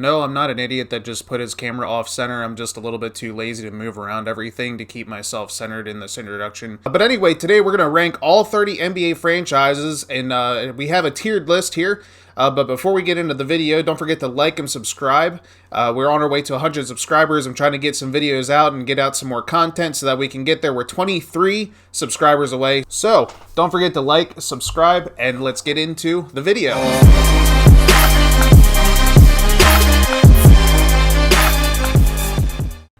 No, I'm not an idiot that just put his camera off center. I'm just a little bit too lazy to move around everything to keep myself centered in this introduction. But anyway, today we're going to rank all 30 NBA franchises, and we have a tiered list here. But before we get into the video, don't forget to like and subscribe. We're on our way to 100 subscribers. I'm trying to get some videos out and get out some more content so that we can get there. We're 23 subscribers away. So don't forget to like, subscribe, and let's get into the video.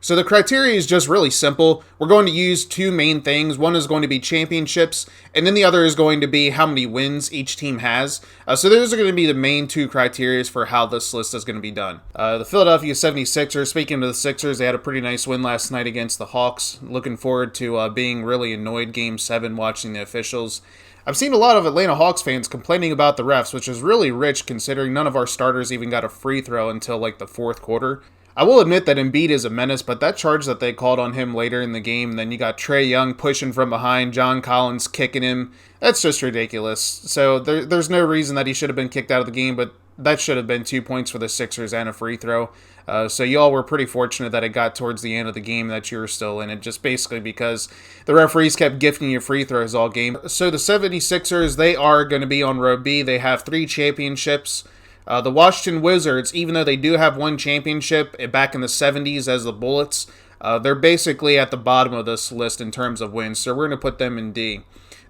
So the criteria is just really simple. We're going to use two main things. One is going to be championships, and then the other is going to be how many wins each team has. So those are going to be the main two criteria for how this list is going to be done. The Philadelphia 76ers, speaking of the Sixers, they had a pretty nice win last night against the Hawks. Looking forward to being really annoyed Game 7 watching the officials. I've seen a lot of Atlanta Hawks fans complaining about the refs, which is really rich considering none of our starters even got a free throw until like the fourth quarter. I will admit that Embiid is a menace, but that charge that they called on him later in the game, then you got Trae Young pushing from behind, John Collins kicking him, that's just ridiculous. So there's no reason that he should have been kicked out of the game, but that should have been 2 points for the Sixers and a free throw. So y'all were pretty fortunate that it got towards the end of the game that you were still in it, just basically because the referees kept gifting you free throws all game. So the 76ers, they are going to be on row B. They have 3 championships. The Washington Wizards, even though they do have one championship back in the 70s as the Bullets, they're basically at the bottom of this list in terms of wins, so we're going to put them in D.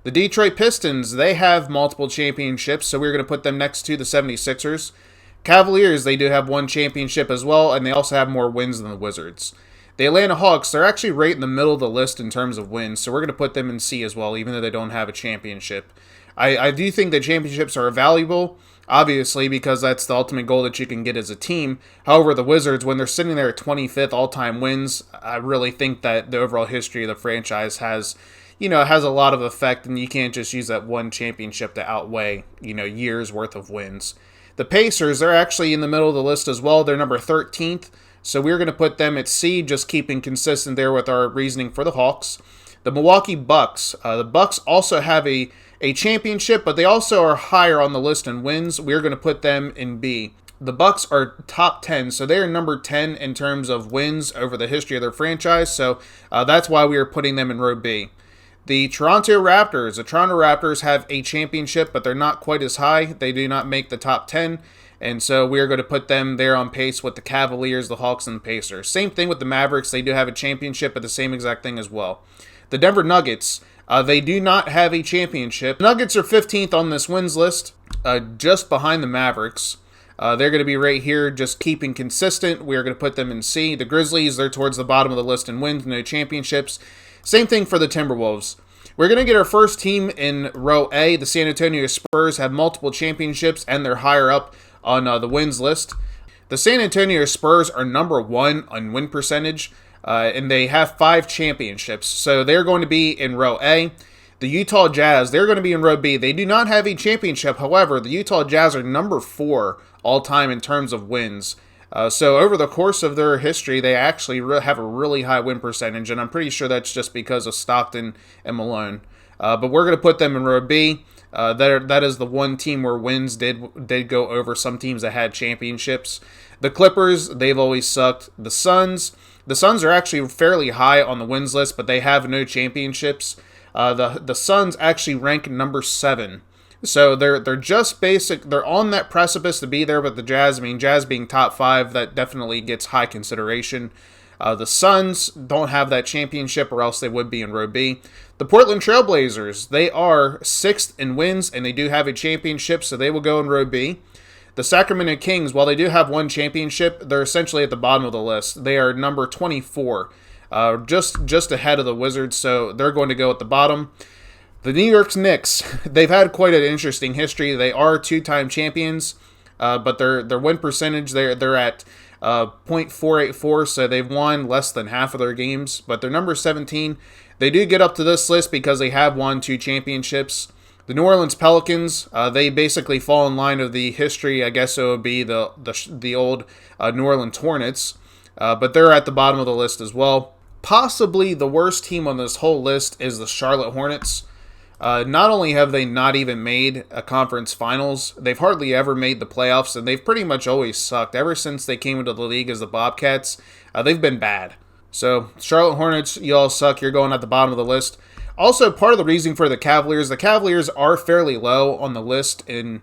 The Detroit Pistons, they have multiple championships, so we're going to put them next to the 76ers. Cavaliers, they do have one championship as well, and they also have more wins than the Wizards. The Atlanta Hawks, they're actually right in the middle of the list in terms of wins, so we're going to put them in C as well, even though they don't have a championship. I do think that championships are valuable, obviously, because that's the ultimate goal that you can get as a team. However, the Wizards, when they're sitting there at 25th all-time wins, I really think that the overall history of the franchise has a lot of effect, and you can't just use that one championship to outweigh, years worth of wins. The Pacers, they're actually in the middle of the list as well. They're number 13th, so we're going to put them at C, just keeping consistent there with our reasoning for the Hawks. The Milwaukee Bucks, the Bucks also have a championship, but they also are higher on the list in wins. We're going to put them in B. The Bucks are top 10, so they are number 10 in terms of wins over the history of their franchise, so that's why we are putting them in row B. The Toronto Raptors have a championship, but they're not quite as high. They do not make the top 10, and so we are going to put them there on pace with the Cavaliers, the Hawks, and the Pacers. Same thing with the Mavericks. They do have a championship, but the same exact thing as well. The Denver Nuggets, they do not have a championship. The Nuggets are 15th on this wins list, just behind the Mavericks. They're going to be right here, just keeping consistent. We are going to put them in C. The Grizzlies, they're towards the bottom of the list in wins, no championships. Same thing for the Timberwolves. We're going to get our first team in row A. The San Antonio Spurs have multiple championships, and they're higher up on the wins list. The San Antonio Spurs are number 1 on win percentage. And they have 5 championships, so they're going to be in row A. The Utah Jazz, they're going to be in row B. They do not have a championship. However, the Utah Jazz are number 4 all-time in terms of wins. So over the course of their history, they actually have a really high win percentage, and I'm pretty sure that's just because of Stockton and Malone. But we're going to put them in row B. That is the one team where wins did go over some teams that had championships. The Clippers, they've always sucked. The Suns are actually fairly high on the wins list, but they have no championships. The Suns actually rank number 7. So they're just basic. They're on that precipice to be there with the Jazz. I mean, Jazz being top 5, that definitely gets high consideration. The Suns don't have that championship, or else they would be in row B. The Portland Trailblazers, they are 6th in wins, and they do have a championship, so they will go in row B. The Sacramento Kings, while they do have one championship, they're essentially at the bottom of the list. They are number 24, just ahead of the Wizards, so they're going to go at the bottom. The New York Knicks, they've had quite an interesting history. They are 2-time champions, but their win percentage, they're at .484, so they've won less than half of their games, but they're number 17. They do get up to this list because they have won 2 championships. The New Orleans Pelicans, they basically fall in line of the history. I guess it would be the old New Orleans Hornets, but they're at the bottom of the list as well. Possibly the worst team on this whole list is the Charlotte Hornets. Not only have they not even made a conference finals, they've hardly ever made the playoffs, and they've pretty much always sucked. Ever since they came into the league as the Bobcats, they've been bad. So, Charlotte Hornets, you all suck. You're going at the bottom of the list. Also, part of the reason for the Cavaliers are fairly low on the list in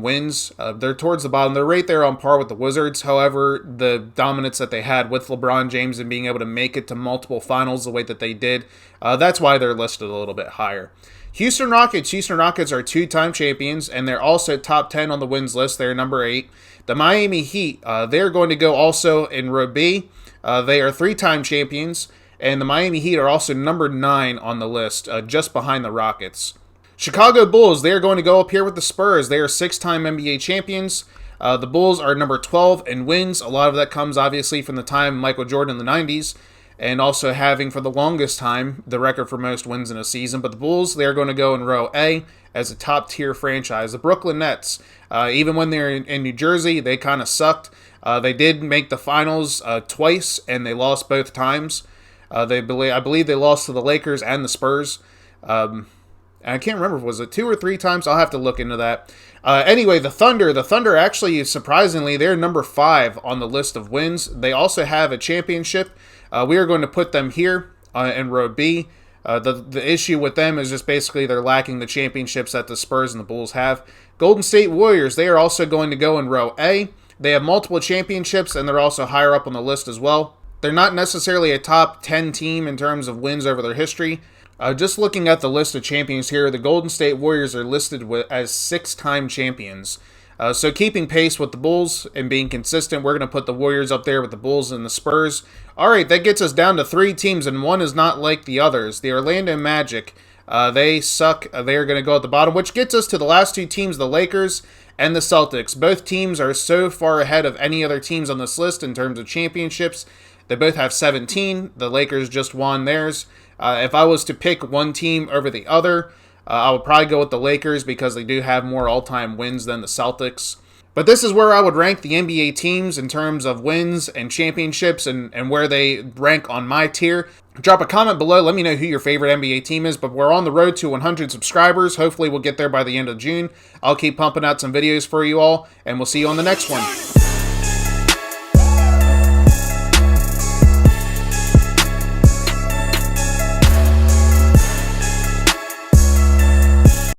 wins. They're towards the bottom. They're right there on par with the Wizards. However, the dominance that they had with LeBron James and being able to make it to multiple finals the way that they did, that's why they're listed a little bit higher. Houston Rockets are two-time champions, and they're also top 10 on the wins list. They're number 8. The Miami Heat, they're going to go also in row B. They are three-time champions, and the Miami Heat are also number 9 on the list, just behind the Rockets. Chicago Bulls, they are going to go up here with the Spurs. They are 6-time NBA champions. The Bulls are number 12 in wins. A lot of that comes, obviously, from the time Michael Jordan in the 90s, and also having, for the longest time, the record for most wins in a season. But the Bulls, they are going to go in row A as a top-tier franchise. The Brooklyn Nets, even when they're in New Jersey, they kind of sucked. They did make the finals twice, and they lost both times. I believe they lost to the Lakers and the Spurs. I can't remember, was it 2 or 3 times? I'll have to look into that. Anyway, the Thunder actually, surprisingly, they're number 5 on the list of wins. They also have a championship. We are going to put them here in row B. The issue with them is just basically they're lacking the championships that the Spurs and the Bulls have. Golden State Warriors, they are also going to go in row A. They have multiple championships, and they're also higher up on the list as well. They're not necessarily a top 10 team in terms of wins over their history. Just looking at the list of champions here, the Golden State Warriors are listed as 6-time champions. So keeping pace with the Bulls and being consistent, we're going to put the Warriors up there with the Bulls and the Spurs. All right, that gets us down to 3 teams, and one is not like the others. The Orlando Magic, they suck. They are going to go at the bottom, which gets us to the last 2 teams, the Lakers and the Celtics. Both teams are so far ahead of any other teams on this list in terms of championships. They both have 17. The Lakers just won theirs. If I was to pick one team over the other, I would probably go with the Lakers because they do have more all-time wins than the Celtics. But this is where I would rank the NBA teams in terms of wins and championships and where they rank on my tier. Drop a comment below. Let me know who your favorite NBA team is. But we're on the road to 100 subscribers. Hopefully we'll get there by the end of June. I'll keep pumping out some videos for you all, and we'll see you on the next one.